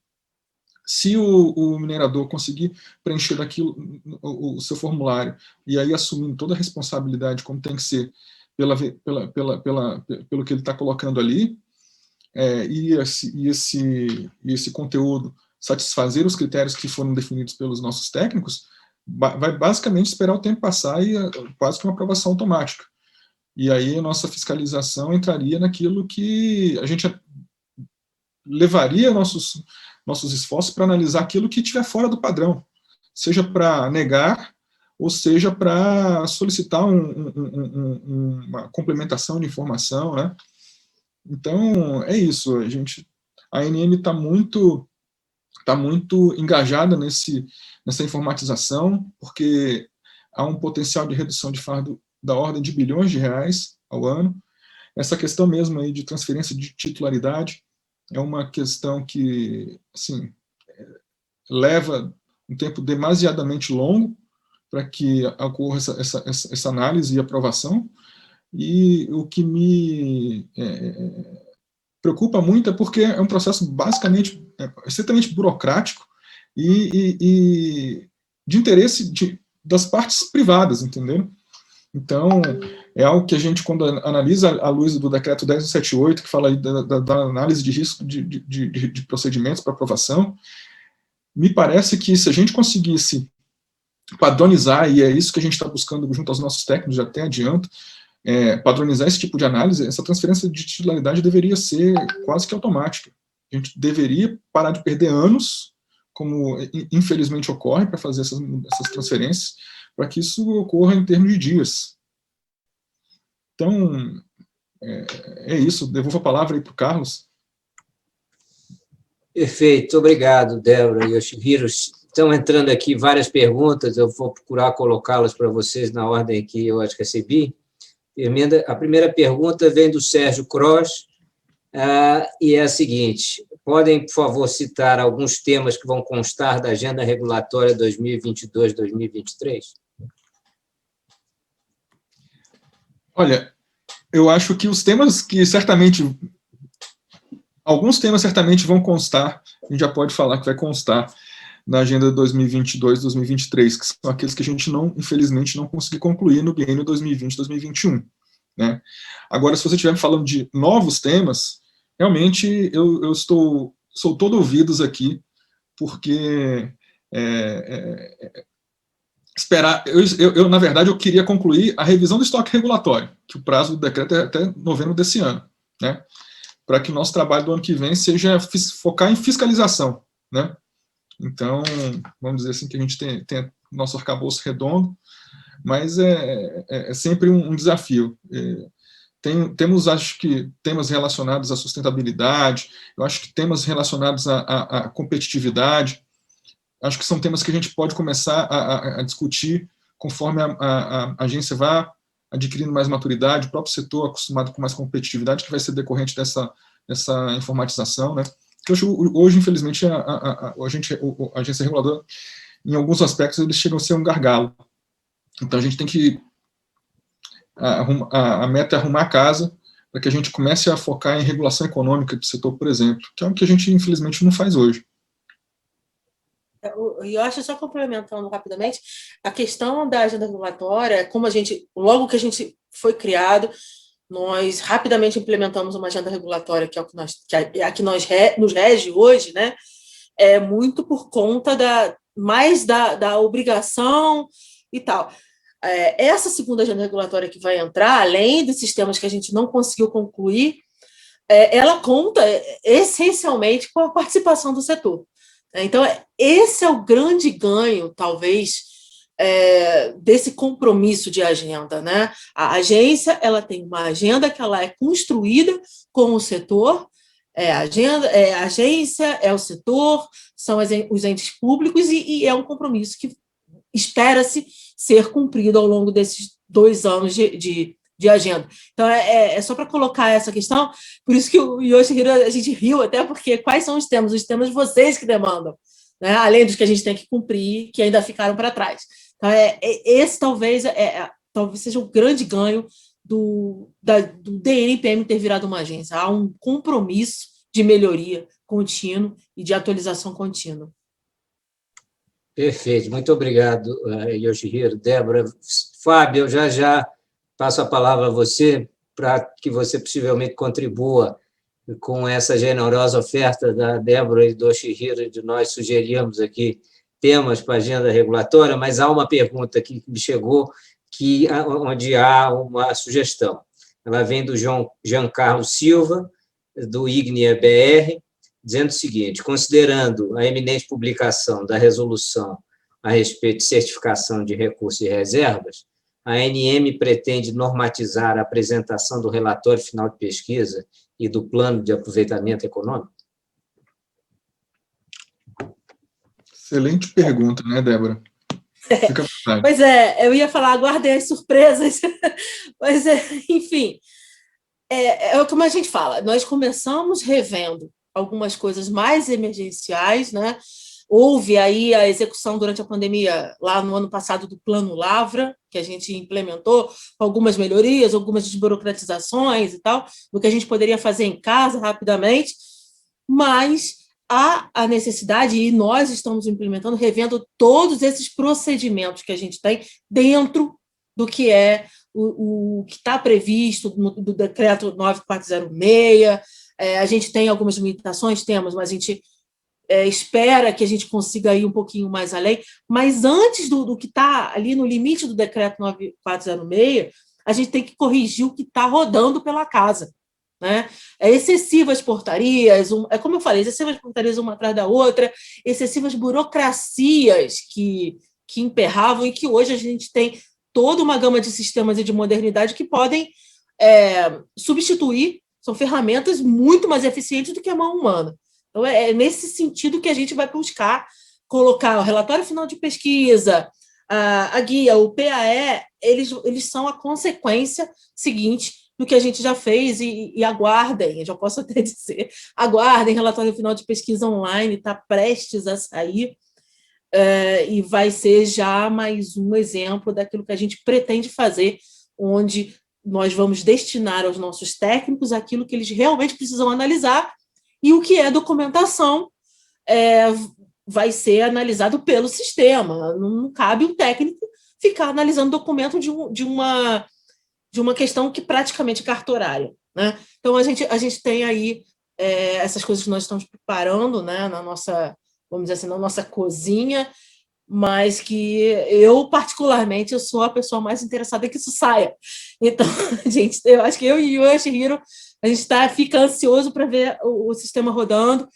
se o minerador conseguir preencher daquilo o seu formulário, e aí assumindo toda a responsabilidade como tem que ser pelo que ele está colocando ali, e esse conteúdo satisfazer os critérios que foram definidos pelos nossos técnicos, vai basicamente esperar o tempo passar e quase que uma aprovação automática. E aí a nossa fiscalização entraria naquilo que a gente levaria nossos esforços para analisar aquilo que estiver fora do padrão, seja para negar, ou seja para solicitar uma complementação de informação, né? Então, é isso, a ANM está muito engajada nessa informatização, porque há um potencial de redução de fardo da ordem de bilhões de reais ao ano. Essa questão mesmo aí de transferência de titularidade é uma questão que, assim, leva um tempo demasiadamente longo para que ocorra essa análise e aprovação. e o que me preocupa muito é porque é um processo basicamente, extremamente burocrático e de interesse das partes privadas, entendeu? Então, é algo que a gente, quando analisa à luz do decreto 1078, que fala aí da análise de risco de procedimentos para aprovação, me parece que se a gente conseguisse padronizar, e é isso que a gente está buscando junto aos nossos técnicos, já até adianto, padronizar esse tipo de análise, essa transferência de titularidade deveria ser quase que automática. A gente deveria parar de perder anos, como infelizmente ocorre, para fazer essas transferências, para que isso ocorra em termos de dias. Então, é isso. Devolvo a palavra aí para o Carlos. Perfeito, obrigado, Débora e Yoshihiro. Estão entrando aqui várias perguntas, eu vou procurar colocá-las para vocês na ordem que eu as recebi. A primeira pergunta vem do Sérgio Cross, e é a seguinte: podem, por favor, citar alguns temas que vão constar da Agenda Regulatória 2022-2023? Olha, eu acho que os temas que certamente... Alguns temas certamente vão constar, a gente já pode falar que vai constar na Agenda 2022-2023, que são aqueles que a gente, infelizmente, não conseguiu concluir no biênio 2020-2021. Né? Agora, se você estiver falando de novos temas, realmente eu sou todo ouvidos aqui, porque esperar... na verdade, eu queria concluir a revisão do estoque regulatório, que o prazo do decreto é até novembro desse ano, né? Para que o nosso trabalho do ano que vem seja focar em fiscalização, né? Então, vamos dizer assim, que a gente tem nosso arcabouço redondo, mas é sempre um desafio. Temos, acho que, temas relacionados à sustentabilidade, eu acho que temas relacionados à competitividade, acho que são temas que a gente pode começar a discutir conforme a agência vá adquirindo mais maturidade, o próprio setor acostumado com mais competitividade, que vai ser decorrente dessa informatização, né? Hoje, infelizmente, a agência reguladora, em alguns aspectos, eles chegam a ser um gargalo. Então, a gente tem que... A meta é arrumar a casa para que a gente comece a focar em regulação econômica do setor, por exemplo, que é algo que a gente, infelizmente, não faz hoje. E eu acho, só complementando rapidamente, a questão da agenda regulatória, como logo que a gente foi criado, nós rapidamente implementamos uma agenda regulatória, que é a que nos rege hoje, né? É muito por conta mais da obrigação e tal. Essa segunda agenda regulatória que vai entrar, além dos sistemas que a gente não conseguiu concluir, ela conta essencialmente com a participação do setor. Então, esse é o grande ganho, talvez, desse compromisso de agenda, né? A agência, ela tem uma agenda que ela é construída com o setor, a agência, é o setor, são os entes públicos, e é um compromisso que espera-se ser cumprido ao longo desses 2 anos de agenda. Então, é só para colocar essa questão, por isso que o Yoshihiro, a gente riu até, porque quais são os temas? Os temas vocês que demandam, né? Além dos que a gente tem que cumprir, que ainda ficaram para trás. Então, esse talvez seja o grande ganho do DNPM ter virado uma agência. Há um compromisso de melhoria contínuo e de atualização contínua. Perfeito, muito obrigado, Yoshihiro. Débora, Fábio, eu já passo a palavra a você, para que você possivelmente contribua com essa generosa oferta da Débora e do Yoshihiro, de nós sugerirmos aqui temas para a agenda regulatória, mas há uma pergunta aqui que me chegou, onde há uma sugestão. Ela vem do Giancarlo Silva, do Ignia BR, dizendo o seguinte: considerando a eminente publicação da resolução a respeito de certificação de recursos e reservas, a ANM pretende normatizar a apresentação do relatório final de pesquisa e do plano de aproveitamento econômico? Excelente pergunta, né, Débora? Fica à vontade. Pois eu ia falar, aguardem as surpresas, mas, enfim, como a gente fala, nós começamos revendo algumas coisas mais emergenciais, né? Houve aí a execução durante a pandemia, lá no ano passado, do Plano Lavra, que a gente implementou, com algumas melhorias, algumas desburocratizações e tal, do que a gente poderia fazer em casa rapidamente, mas há a necessidade, e nós estamos implementando, revendo todos esses procedimentos que a gente tem dentro do que é o que está previsto do decreto 9406. A gente tem algumas limitações, temos, mas a gente espera que a gente consiga ir um pouquinho mais além, mas antes do que está ali no limite do decreto 9406, a gente tem que corrigir o que está rodando pela casa. Né? Excessivas portarias, como eu falei, excessivas portarias uma atrás da outra, excessivas burocracias que emperravam, e que hoje a gente tem toda uma gama de sistemas e de modernidade que podem substituir, são ferramentas muito mais eficientes do que a mão humana. Então, é nesse sentido que a gente vai buscar colocar o relatório final de pesquisa, a guia, o PAE, eles são a consequência seguinte do que a gente já fez, e aguardem, eu já posso até dizer, aguardem, relatório final de pesquisa online, está prestes a sair, e vai ser já mais um exemplo daquilo que a gente pretende fazer, onde nós vamos destinar aos nossos técnicos aquilo que eles realmente precisam analisar, e o que é documentação vai ser analisado pelo sistema. Não cabe um técnico ficar analisando documento de uma questão que praticamente é cartorária. Né? Então, a gente tem aí essas coisas que nós estamos preparando, né, na nossa, vamos dizer assim, na nossa cozinha, mas que eu, particularmente, eu sou a pessoa mais interessada em que isso saia. Então, gente, eu acho que eu e o Yoshihiro, a gente fica ansioso para ver o sistema rodando,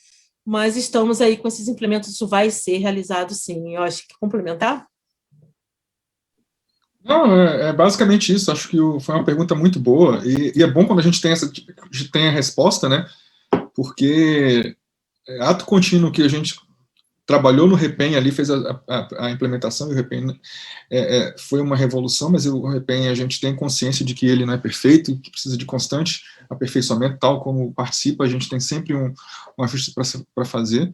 mas estamos aí com esses implementos, isso vai ser realizado, sim. Eu acho que complementar? Não, é basicamente isso. Acho que foi uma pergunta muito boa, e é bom quando a gente tem a resposta, né? Porque ato contínuo que a gente trabalhou no REPEN ali, fez a implementação, e o REPEN foi uma revolução, mas o REPEN, a gente tem consciência de que ele não é perfeito, que precisa de constante aperfeiçoamento, tal como participa, a gente tem sempre um ajuste para fazer.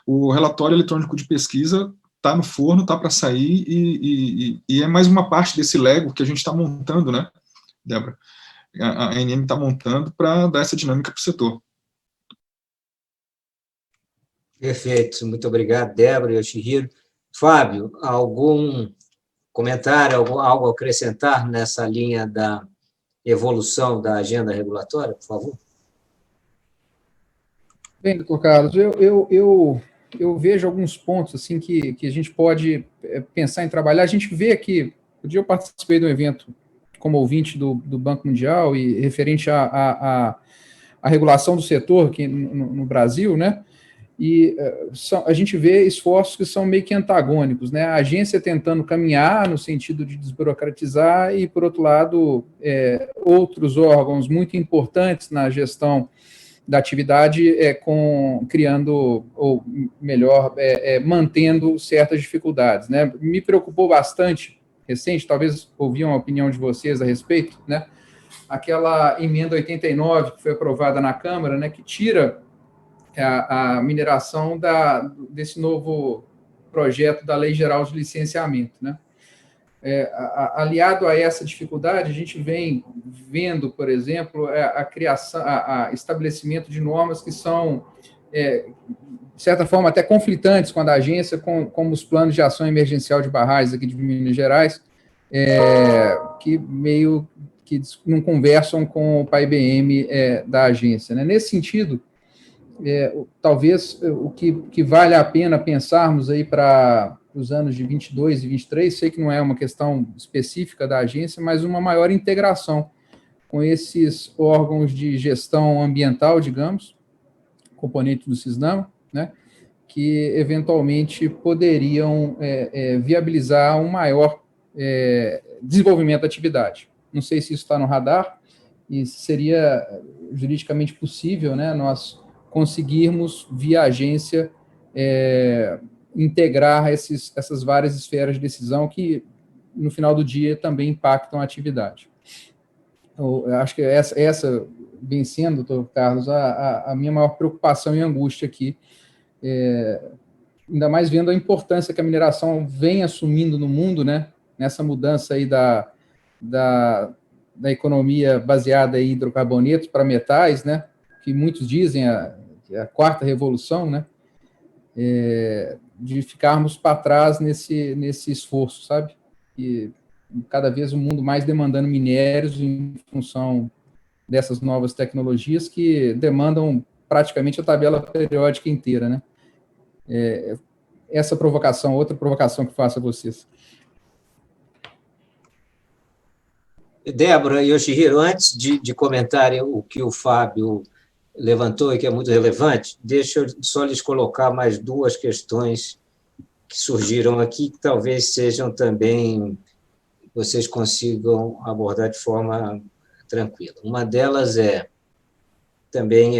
O relatório eletrônico de pesquisa está no forno, está para sair, e é mais uma parte desse Lego que a gente está montando, né, Débora? A ANM está montando para dar essa dinâmica para o setor. Perfeito, muito obrigado, Débora e Yoshihiro. Fábio, algum comentário, algo a acrescentar nessa linha da evolução da agenda regulatória, por favor? Bem, doutor Carlos, eu vejo alguns pontos assim que a gente pode pensar em trabalhar. A gente vê aqui, um dia eu participei de um evento como ouvinte do Banco Mundial e referente à regulação do setor aqui no Brasil, né? E a gente vê esforços que são meio que antagônicos, né? A agência tentando caminhar no sentido de desburocratizar e, por outro lado, outros órgãos muito importantes na gestão da atividade criando, ou melhor, mantendo certas dificuldades, né? Me preocupou bastante, recente, talvez ouvi uma opinião de vocês a respeito, né? Aquela emenda 89 que foi aprovada na Câmara, né? Que tira a mineração desse novo projeto da Lei Geral de Licenciamento, né? Aliado a essa dificuldade, a gente vem vendo, por exemplo, a criação, estabelecimento de normas que são, de certa forma, até conflitantes com a da agência, como os planos de ação emergencial de barragens aqui de Minas Gerais, que meio que não conversam com o PAI-BM da agência, né? Nesse sentido, talvez o que vale a pena pensarmos aí para os anos de 22 e 23, sei que não é uma questão específica da agência, mas uma maior integração com esses órgãos de gestão ambiental, digamos, componente do CISNAM, né, que eventualmente poderiam viabilizar um maior desenvolvimento da atividade. Não sei se isso está no radar, e seria juridicamente possível, né, nós conseguirmos, via agência, integrar essas várias esferas de decisão que, no final do dia, também impactam a atividade. Eu acho que essa vem sendo, doutor Carlos, a minha maior preocupação e angústia aqui, ainda mais vendo a importância que a mineração vem assumindo no mundo, né? Nessa mudança aí da economia baseada em hidrocarbonetos para metais, né? Que muitos dizem a quarta revolução, né? De ficarmos para trás nesse esforço, sabe? E cada vez o mundo mais demandando minérios em função dessas novas tecnologias que demandam praticamente a tabela periódica inteira, né? Essa provocação, outra provocação que faço a vocês. Débora e Yoshihiro, antes de comentarem o que o Fábio levantou e que é muito relevante, deixa eu só lhes colocar mais duas questões que surgiram aqui, que talvez sejam também, vocês consigam abordar de forma tranquila. Uma delas também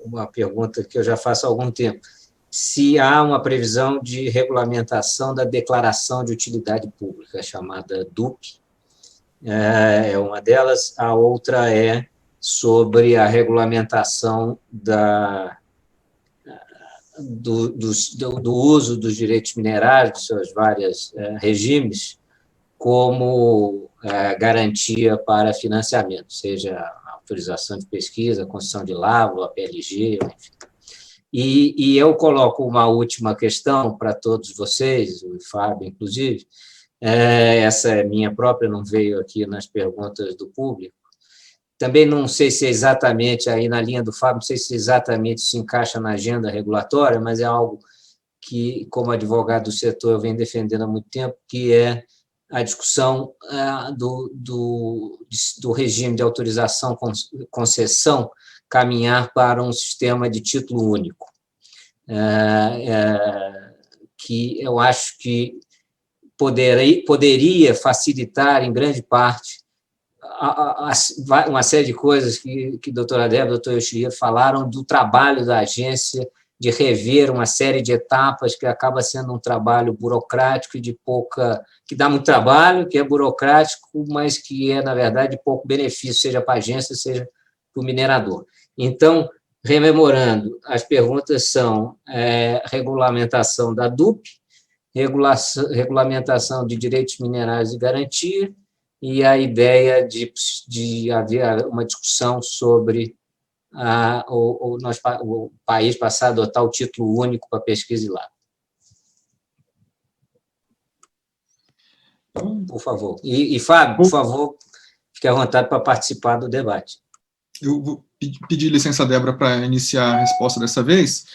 uma pergunta que eu já faço há algum tempo, se há uma previsão de regulamentação da declaração de utilidade pública, chamada DUP, é uma delas. A outra é sobre a regulamentação do uso dos direitos minerários, de seus vários regimes, como garantia para financiamento, seja a autorização de pesquisa, a concessão de lavro, a PLG, enfim. E eu coloco uma última questão para todos vocês, o Fábio, inclusive. Essa é minha própria, não veio aqui nas perguntas do público. Também não sei se é exatamente, aí na linha do Fábio, não sei se exatamente se encaixa na agenda regulatória, mas é algo que, como advogado do setor, eu venho defendendo há muito tempo, que é a discussão do regime de autorização, concessão, caminhar para um sistema de título único, que eu acho que poderia facilitar, em grande parte, uma série de coisas que a doutora Débora e o doutor Yoshihiro falaram do trabalho da agência, de rever uma série de etapas que acaba sendo um trabalho burocrático e que dá muito trabalho, que é burocrático, mas que é, na verdade, de pouco benefício, seja para a agência, seja para o minerador. Então, rememorando, as perguntas são regulamentação da DUP, regulamentação de direitos minerais e garantia, e a ideia de haver uma discussão sobre o país passar a adotar o título único para pesquisa e lavro. Por favor. E Fábio, por favor, fique à vontade para participar do debate. Eu vou pedir licença, Débora, para iniciar a resposta dessa vez.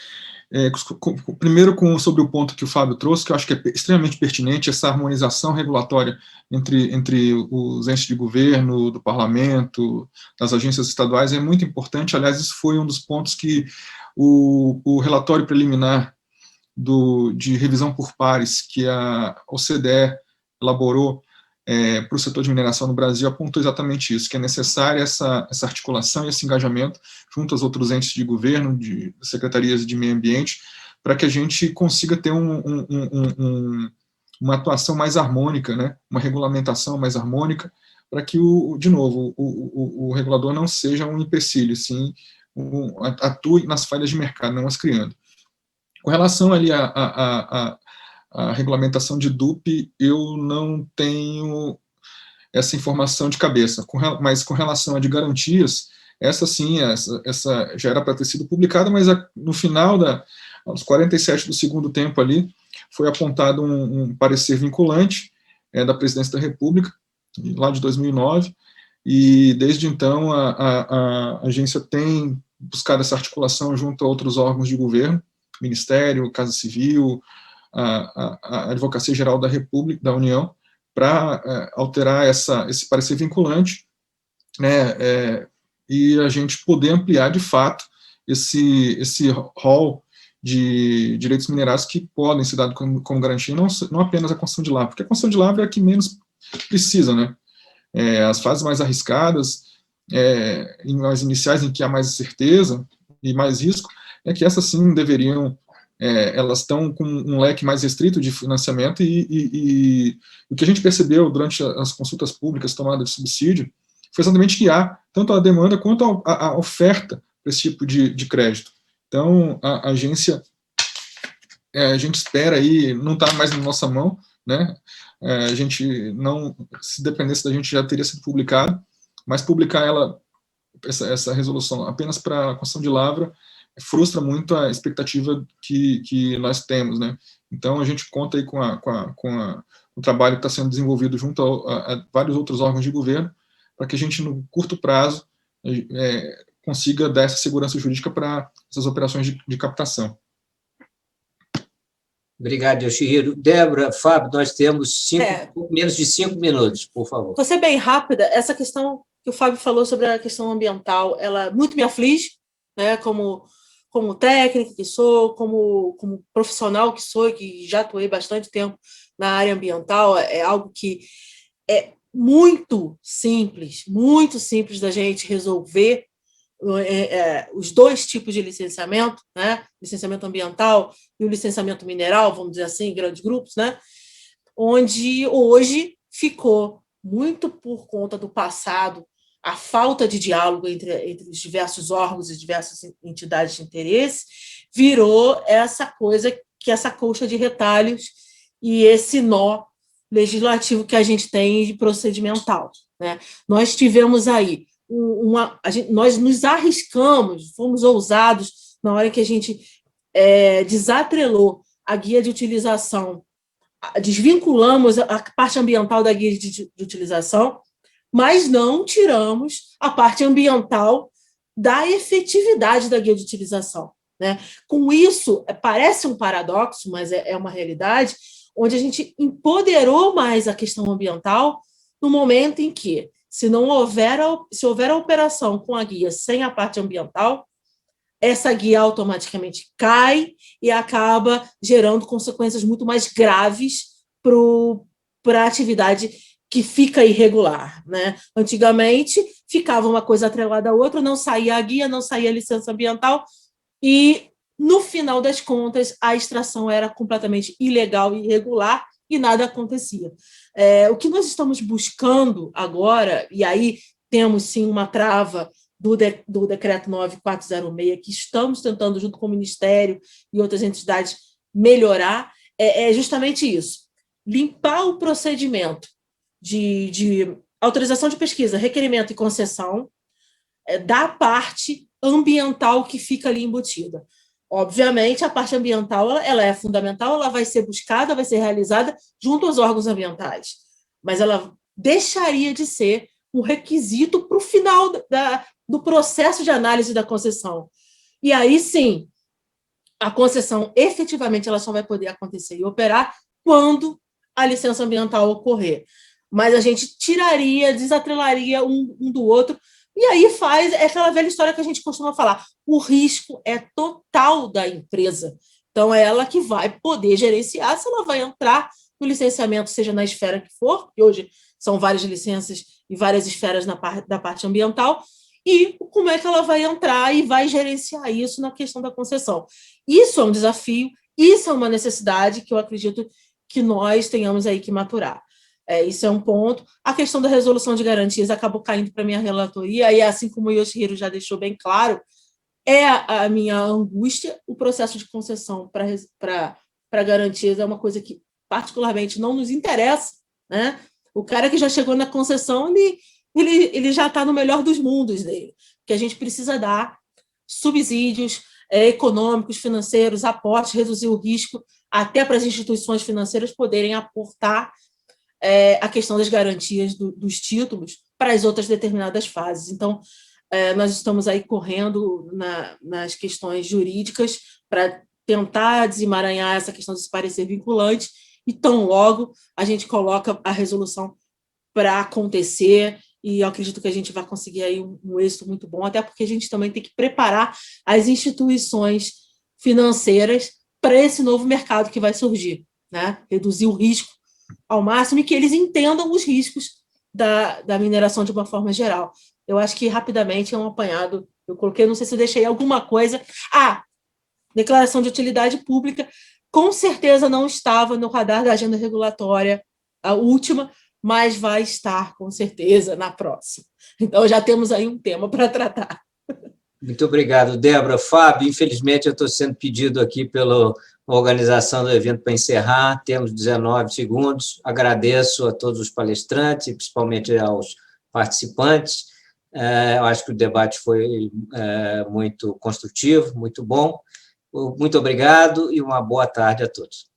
Primeiro, sobre o ponto que o Fábio trouxe, que eu acho que é extremamente pertinente, essa harmonização regulatória entre os entes de governo, do parlamento, das agências estaduais, é muito importante. Aliás, isso foi um dos pontos que o relatório preliminar de revisão por pares que a OCDE elaborou para o setor de mineração no Brasil apontou exatamente isso, que é necessária essa articulação e esse engajamento junto aos outros entes de governo, de secretarias de meio ambiente, para que a gente consiga ter uma atuação mais harmônica, né, uma regulamentação mais harmônica, para que, de novo, o regulador não seja um empecilho, sim, atue nas falhas de mercado, não as criando. Com relação ali a regulamentação de DUP, eu não tenho essa informação de cabeça, mas com relação a de garantias, essa sim, essa já era para ter sido publicada, mas no final, aos 47 do segundo tempo ali, foi apontado um parecer vinculante da Presidência da República, lá de 2009, e desde então a agência tem buscado essa articulação junto a outros órgãos de governo, Ministério, Casa Civil, a Advocacia Geral da República, da União, para alterar esse parecer vinculante, né, e a gente poder ampliar, de fato, esse rol de direitos minerais que podem ser dados como garantia, não apenas a concessão de lavra, porque a concessão de lavra é a que menos precisa, né? As fases mais arriscadas, as iniciais em que há mais certeza e mais risco, é que essas sim deveriam, elas estão com um leque mais restrito de financiamento e o que a gente percebeu durante as consultas públicas, tomada de subsídio, foi exatamente que há tanto a demanda quanto a oferta para esse tipo de crédito. Então, a agência a gente espera aí, não está mais na nossa mão, né? A gente não, se dependesse da gente, já teria sido publicado, mas publicar essa resolução apenas para a concessão de lavra frustra muito a expectativa que nós temos, né? Então, a gente conta aí com o trabalho que está sendo desenvolvido junto a vários outros órgãos de governo, para que a gente, no curto prazo, consiga dar essa segurança jurídica para essas operações de captação. Obrigado, Yoshihiro. Débora, Fábio, nós temos menos de 5 minutos, por favor. Vou ser bem rápida. Essa questão que o Fábio falou sobre a questão ambiental, ela muito me aflige, né, como técnica que sou, como profissional que sou, que já atuei bastante tempo na área ambiental. É algo que é muito simples da gente resolver. Os dois tipos de licenciamento, né? Licenciamento ambiental e o licenciamento mineral, vamos dizer assim, em grandes grupos, né? Onde hoje ficou muito por conta do passado, a falta de diálogo entre os diversos órgãos e diversas entidades de interesse, virou essa coisa, essa colcha de retalhos e esse nó legislativo que a gente tem de procedimental, né? Nós tivemos aí nós nos arriscamos, fomos ousados na hora que a gente desatrelou a guia de utilização, desvinculamos a parte ambiental da guia de utilização, mas não tiramos a parte ambiental da efetividade da guia de utilização, né? Com isso, parece um paradoxo, mas é uma realidade, onde a gente empoderou mais a questão ambiental no momento em que, se houver a operação com a guia sem a parte ambiental, essa guia automaticamente cai e acaba gerando consequências muito mais graves para a atividade que fica irregular, né? Antigamente, ficava uma coisa atrelada à outra, não saía a guia, não saía a licença ambiental, e, no final das contas, a extração era completamente ilegal e irregular, e nada acontecia. O que nós estamos buscando agora, e aí temos sim uma trava do decreto 9406, que estamos tentando, junto com o Ministério e outras entidades, melhorar, é justamente isso: limpar o procedimento de autorização de pesquisa, requerimento e concessão da parte ambiental que fica ali embutida. Obviamente, a parte ambiental ela é fundamental, ela vai ser buscada, vai ser realizada junto aos órgãos ambientais, mas ela deixaria de ser um requisito para o final do processo de análise da concessão. E aí, sim, a concessão, efetivamente, ela só vai poder acontecer e operar quando a licença ambiental ocorrer. Mas a gente tiraria, desatrelaria um do outro. E aí faz aquela velha história que a gente costuma falar: o risco é total da empresa. Então, é ela que vai poder gerenciar se ela vai entrar no licenciamento, seja na esfera que for, que hoje são várias licenças e várias esferas da parte ambiental, e como é que ela vai entrar e vai gerenciar isso na questão da concessão. Isso é um desafio, isso é uma necessidade que eu acredito que nós tenhamos aí que maturar. Isso é um ponto. A questão da resolução de garantias acabou caindo para a minha relatoria, e assim como o Yoshihiro já deixou bem claro, é a minha angústia. O processo de concessão para garantias é uma coisa que particularmente não nos interessa, né? O cara que já chegou na concessão, ele já está no melhor dos mundos dele, porque a gente precisa dar subsídios econômicos, financeiros, aportes, reduzir o risco, até para as instituições financeiras poderem aportar a questão das garantias dos títulos para as outras determinadas fases. Então, nós estamos aí correndo nas questões jurídicas para tentar desemaranhar essa questão desse parecer vinculante, e tão logo a gente coloca a resolução para acontecer, e eu acredito que a gente vai conseguir aí um êxito muito bom, até porque a gente também tem que preparar as instituições financeiras para esse novo mercado que vai surgir, né? Reduzir o risco ao máximo e que eles entendam os riscos da mineração de uma forma geral. Eu acho que, rapidamente, é um apanhado. Eu coloquei, não sei se eu deixei alguma coisa. Declaração de utilidade pública, com certeza não estava no radar da agenda regulatória, a última, mas vai estar, com certeza, na próxima. Então, já temos aí um tema para tratar. Muito obrigado, Débora. Fábio, infelizmente, eu estou sendo pedido aqui pelo a organização do evento para encerrar. Temos 19 segundos. Agradeço a todos os palestrantes, principalmente aos participantes. Eu acho que o debate foi muito construtivo, muito bom. Muito obrigado e uma boa tarde a todos.